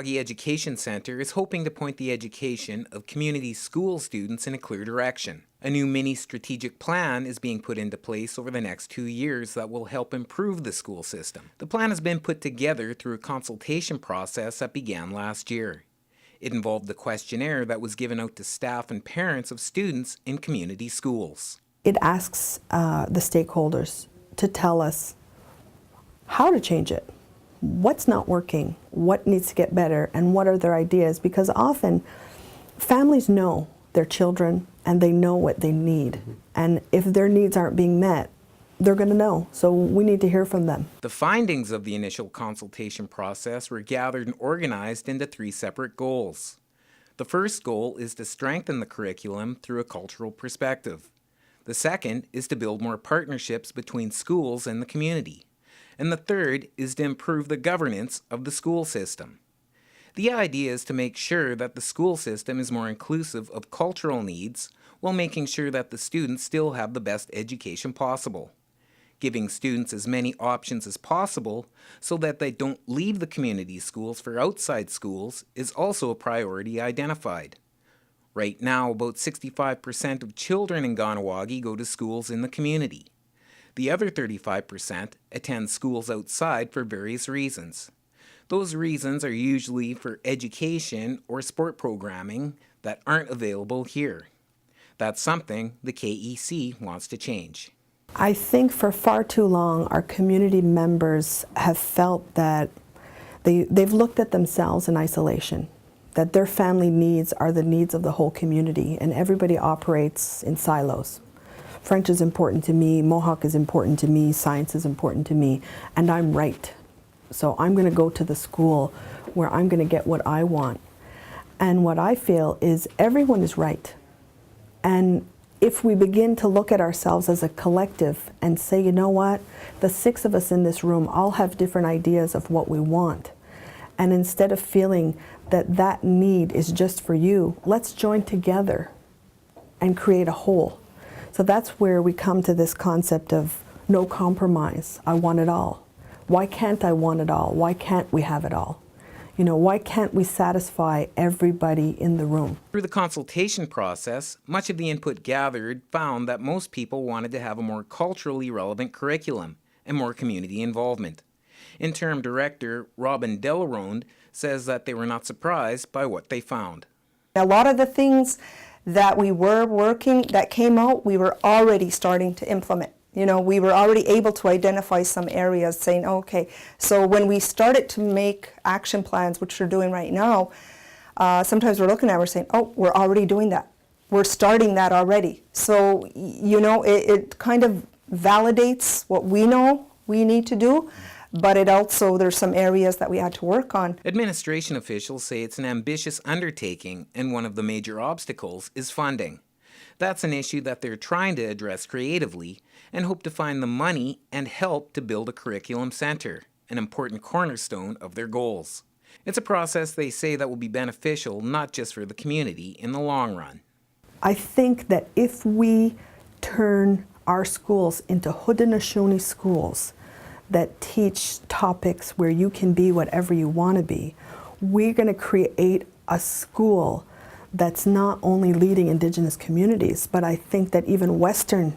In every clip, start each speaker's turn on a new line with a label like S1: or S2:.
S1: Kahnawake Education Center is hoping to point the education of community school students in a clear direction. A new mini strategic plan is being put into place over the next 2 years that will help improve the school system. The plan has been put together through a consultation process that began last year. It involved the questionnaire that was given out to staff and parents of students in community schools.
S2: It asks the stakeholders to tell us how to change it, what's not working, what needs to get better, and what are their ideas, because often families know their children and they know what they need. And if their needs aren't being met, they're going to know. So we need to hear from them.
S1: The findings of the initial consultation process were gathered and organized into 3 separate goals. The first goal is to strengthen the curriculum through a cultural perspective. The second is to build more partnerships between schools and the community. And the third is to improve the governance of the school system. The idea is to make sure that the school system is more inclusive of cultural needs while making sure that the students still have the best education possible. Giving students as many options as possible so that they don't leave the community schools for outside schools is also a priority identified. Right now, about 65% of children in Kahnawake go to schools in the community. The other 35% attend schools outside for various reasons. Those reasons are usually for education or sport programming that aren't available here. That's something the KEC wants to change.
S2: I think for far too long our community members have felt that they've looked at themselves in isolation, that their family needs are the needs of the whole community, and everybody operates in silos. French is important to me, Mohawk is important to me, science is important to me, and I'm right. So I'm going to go to the school where I'm going to get what I want. And what I feel is everyone is right. And if we begin to look at ourselves as a collective and say, you know what, the 6 of us in this room all have different ideas of what we want. And instead of feeling that that need is just for you, let's join together and create a whole. So that's where we come to this concept of no compromise. I want it all. Why can't I want it all? Why can't we have it all? You know, why can't we satisfy everybody in the room?
S1: Through the consultation process, much of the input gathered found that most people wanted to have a more culturally relevant curriculum and more community involvement. Interim Director Robin Delaronde says that they were not surprised by what they found.
S3: A lot of the things that we were working, that came out, we were already starting to implement. You know, we were already able to identify some areas saying, okay, so when we started to make action plans, which we're doing right now, sometimes we're looking at it, we're saying, oh, we're already doing that. We're starting that already. So, you know, it kind of validates what we know we need to do, but it also, there's some areas that we had to work on.
S1: Administration officials say it's an ambitious undertaking, and one of the major obstacles is funding. That's an issue that they're trying to address creatively and hope to find the money and help to build a curriculum center, an important cornerstone of their goals. It's a process they say that will be beneficial not just for the community in the long run.
S2: I think that if we turn our schools into Haudenosaunee schools that teach topics where you can be whatever you want to be, we're going to create a school that's not only leading Indigenous communities, but I think that even Western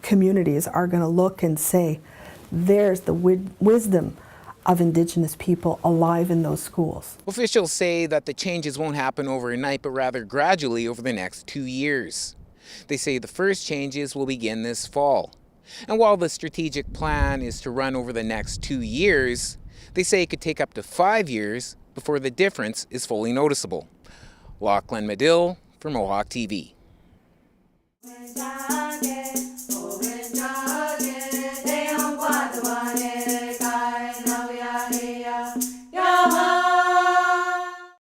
S2: communities are going to look and say, there's the wisdom of Indigenous people alive in those schools.
S1: Officials say that the changes won't happen overnight, but rather gradually over the next 2 years. They say the first changes will begin this fall. And while the strategic plan is to run over the next 2 years, they say it could take up to 5 years before the difference is fully noticeable. Lachlan Medill for Mohawk TV.